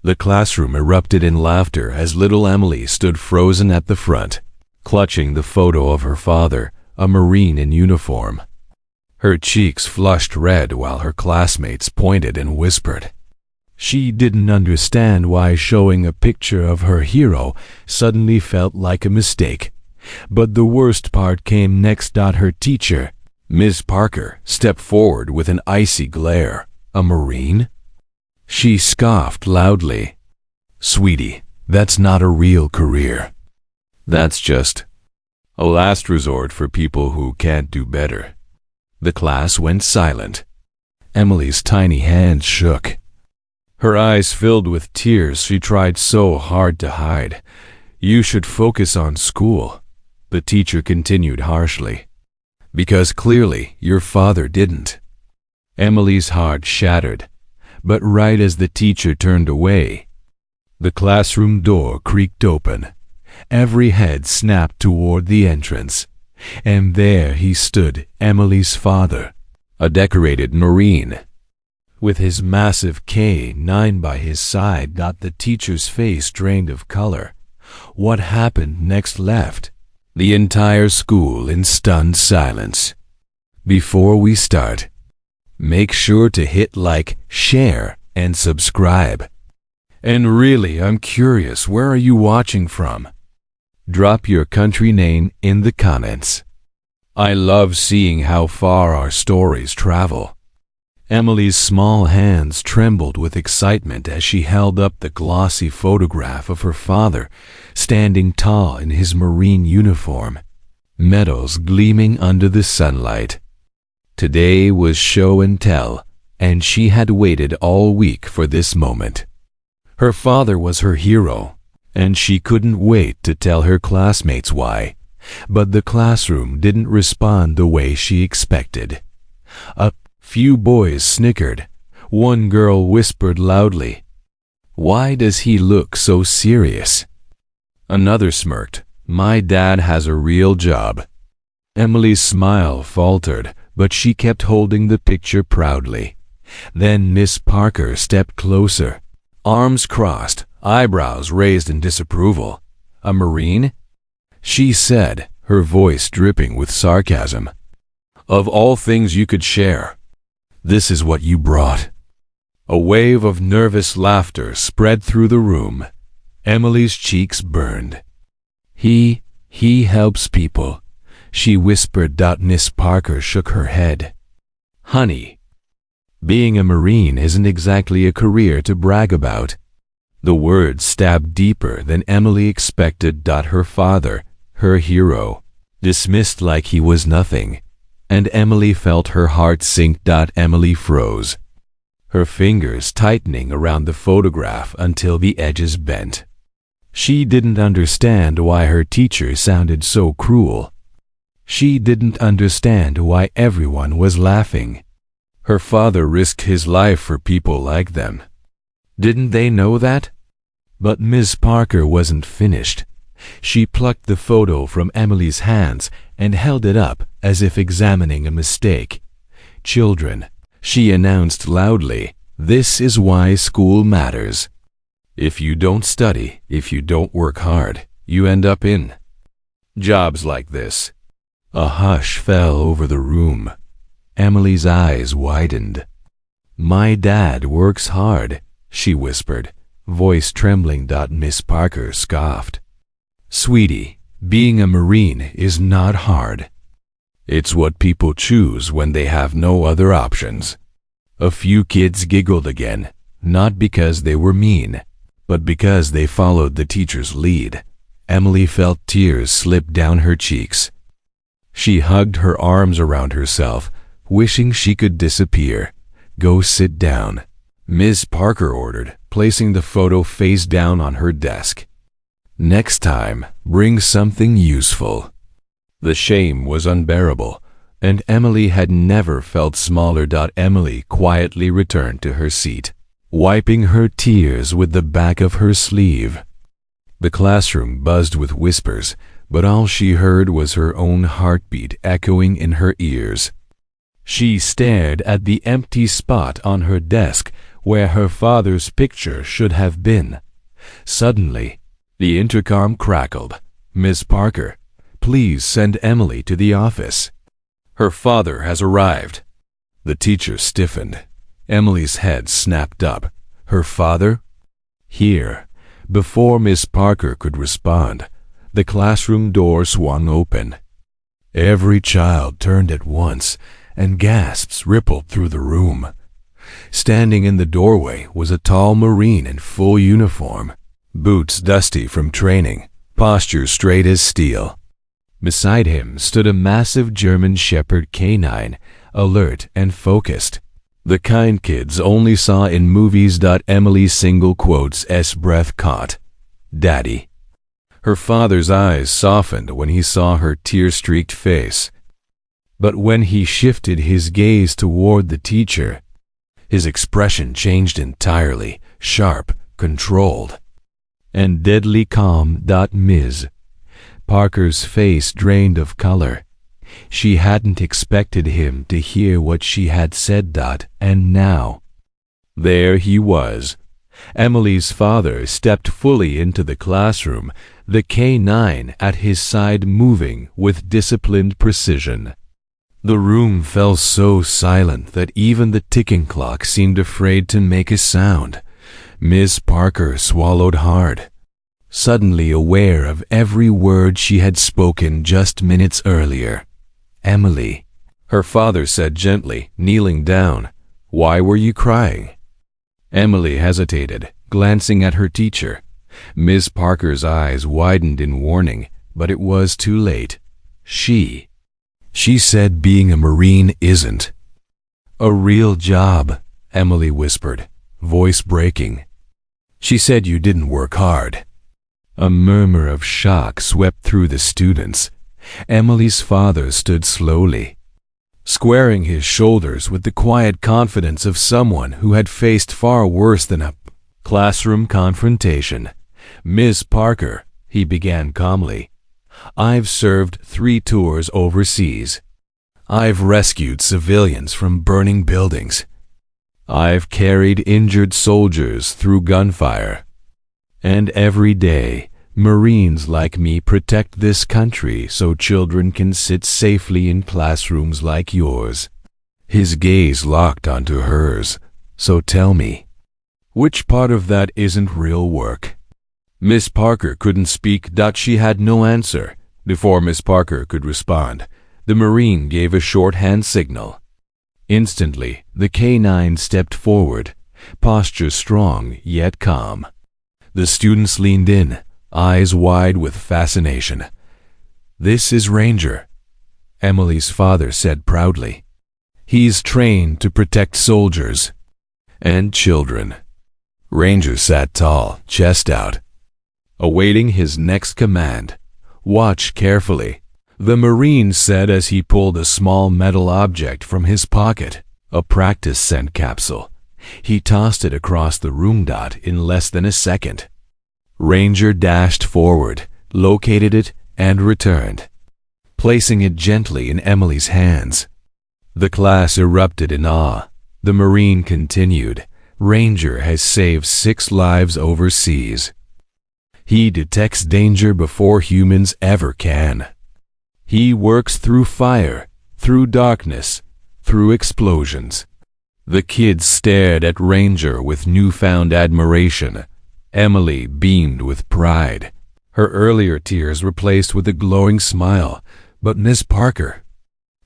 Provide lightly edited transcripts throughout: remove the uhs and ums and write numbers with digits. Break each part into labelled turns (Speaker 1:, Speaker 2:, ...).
Speaker 1: The classroom erupted in laughter as little Emily stood frozen at the front, clutching the photo of her father, a Marine in uniform. Her cheeks flushed red while her classmates pointed and whispered. She didn't understand why showing a picture of her hero suddenly felt like a mistake. But the worst part came next. Her teacher, Ms. Parker, stepped forward with an icy glare. A Marine? She scoffed loudly. Sweetie, that's not a real career. That's just a last resort for people who can't do better. The class went silent. Emily's tiny hands shook. Her eyes filled with tears she tried so hard to hide. You should focus on school, the teacher continued harshly. Because clearly your father didn't. Emily's heart shattered, but right as the teacher turned away, the classroom door creaked open. Every head snapped toward the entrance, and there he stood, Emily's father, a decorated Marine. With his massive K9 by his side, the teacher's face drained of color. What happened next left the entire school in stunned silence. Before we start, make sure to hit like, share, and subscribe. And really, I'm curious, where are you watching from? Drop your country name in the comments. I love seeing how far our stories travel. Emily's small hands trembled with excitement as she held up the glossy photograph of her father, standing tall in his Marine uniform, medals gleaming under the sunlight. Today was show and tell, and she had waited all week for this moment. Her father was her hero, and she couldn't wait to tell her classmates why. But the classroom didn't respond the way she expected. A few boys snickered. One girl whispered loudly, "Why does he look so serious?" Another smirked, "My dad has a real job." Emily's smile faltered, but she kept holding the picture proudly. Then Miss Parker stepped closer, arms crossed, eyebrows raised in disapproval. "A Marine?" she said, her voice dripping with sarcasm. "Of all things you could share, this is what you brought." A wave of nervous laughter spread through the room. Emily's cheeks burned. He helps people," she whispered. Miss Parker shook her head. "Honey, being a Marine isn't exactly a career to brag about." The words stabbed deeper than Emily expected. Her father, her hero, dismissed like he was nothing, and Emily felt her heart sink. Emily froze, her fingers tightening around the photograph until the edges bent. She didn't understand why her teacher sounded so cruel. She didn't understand why everyone was laughing. Her father risked his life for people like them. Didn't they know that? But Miss Parker wasn't finished. She plucked the photo from Emily's hands and held it up as if examining a mistake. "Children," she announced loudly, "this is why school matters. If you don't study, if you don't work hard, you end up in jobs like this." A hush fell over the room. Emily's eyes widened. "My dad works hard," she whispered, voice trembling. Miss Parker scoffed. "Sweetie, being a Marine is not hard. It's what people choose when they have no other options." A few kids giggled again, not because they were mean, but because they followed the teacher's lead. Emily felt tears slip down her cheeks. She hugged her arms around herself, wishing she could disappear. "Go sit down," Ms. Parker ordered, placing the photo face down on her desk. "Next time, bring something useful." The shame was unbearable, and Emily had never felt smaller. Emily quietly returned to her seat, wiping her tears with the back of her sleeve. The classroom buzzed with whispers, but all she heard was her own heartbeat echoing in her ears. She stared at the empty spot on her desk, where her father's picture should have been. Suddenly, the intercom crackled. "Miss Parker, please send Emily to the office. Her father has arrived." The teacher stiffened. Emily's head snapped up. Her father? Here. Before Miss Parker could respond, the classroom door swung open. Every child turned at once, and gasps rippled through the room. Standing in the doorway was a tall Marine in full uniform, boots dusty from training, posture straight as steel. Beside him stood a massive German Shepherd canine, alert and focused. The kind kids only saw in movies. Emily's single quotes breath caught. "Daddy." Her father's eyes softened when he saw her tear-streaked face. But when he shifted his gaze toward the teacher, his expression changed entirely, sharp, controlled, and deadly calm. Ms. Parker's face drained of color. She hadn't expected him to hear what she had said. And now, there he was. Emily's father stepped fully into the classroom, the K9 at his side moving with disciplined precision. The room fell so silent that even the ticking clock seemed afraid to make a sound. Miss Parker swallowed hard, suddenly aware of every word she had spoken just minutes earlier. "Emily," her father said gently, kneeling down. "Why were you crying?" Emily hesitated, glancing at her teacher. Miss Parker's eyes widened in warning, but it was too late. She said being a Marine isn't a real job, Emily whispered, voice breaking. "She said you didn't work hard." A murmur of shock swept through the students. Emily's father stood slowly, squaring his shoulders with the quiet confidence of someone who had faced far worse than a classroom confrontation. "Miss Parker," he began calmly, "I've served 3 tours overseas. I've rescued civilians from burning buildings. I've carried injured soldiers through gunfire. And every day, Marines like me protect this country so children can sit safely in classrooms like yours." His gaze locked onto hers. "So tell me, which part of that isn't real work?" Miss Parker couldn't speak. She had no answer. Before Miss Parker could respond, the Marine gave a short hand signal. Instantly, the K9 stepped forward, posture strong yet calm. The students leaned in, eyes wide with fascination. "This is Ranger," Emily's father said proudly. "He's trained to protect soldiers and children." Ranger sat tall, chest out, awaiting his next command. "Watch carefully," the Marine said as he pulled a small metal object from his pocket, a practice scent capsule. He tossed it across the room. In less than a second, Ranger dashed forward, located it, and returned, placing it gently in Emily's hands. The class erupted in awe. The Marine continued, "Ranger has saved 6 lives overseas. He detects danger before humans ever can. He works through fire, through darkness, through explosions." The kids stared at Ranger with newfound admiration. Emily beamed with pride, her earlier tears replaced with a glowing smile. But Miss Parker,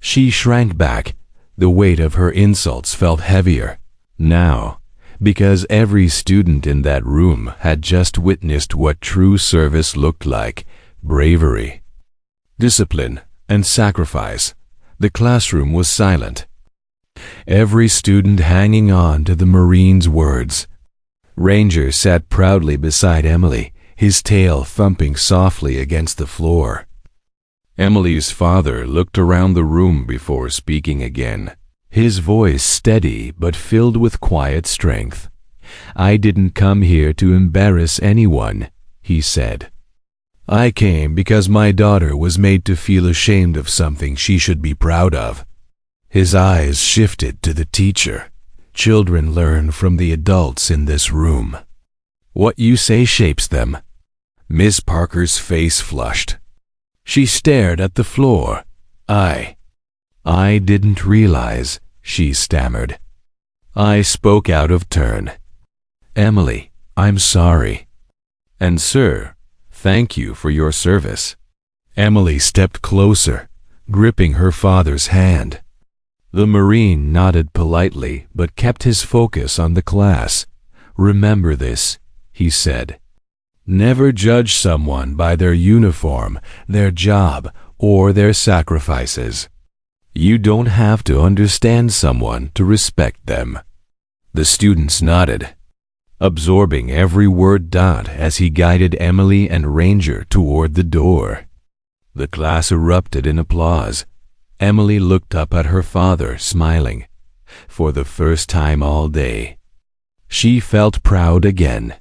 Speaker 1: she shrank back. The weight of her insults felt heavier now, because every student in that room had just witnessed what true service looked like: bravery, discipline, and sacrifice. The classroom was silent, every student hanging on to the Marine's words. Ranger sat proudly beside Emily, his tail thumping softly against the floor. Emily's father looked around the room before speaking again, his voice steady but filled with quiet strength. "I didn't come here to embarrass anyone," he said. "I came because my daughter was made to feel ashamed of something she should be proud of." His eyes shifted to the teacher. Children learn from the adults in this room. What you say shapes them. Miss Parker's face flushed. She stared at the floor. I didn't realize, she stammered. I spoke out of turn. Emily, I'm sorry. And sir, thank you for your service. Emily stepped closer, gripping her father's hand. The Marine nodded politely but kept his focus on the class. Remember this, he said. Never judge someone by their uniform, their job, or their sacrifices. You don't have to understand someone to respect them. The students nodded, absorbing every word as he guided Emily and Ranger toward the door. The class erupted in applause. Emily looked up at her father, smiling. For the first time all day, she felt proud again.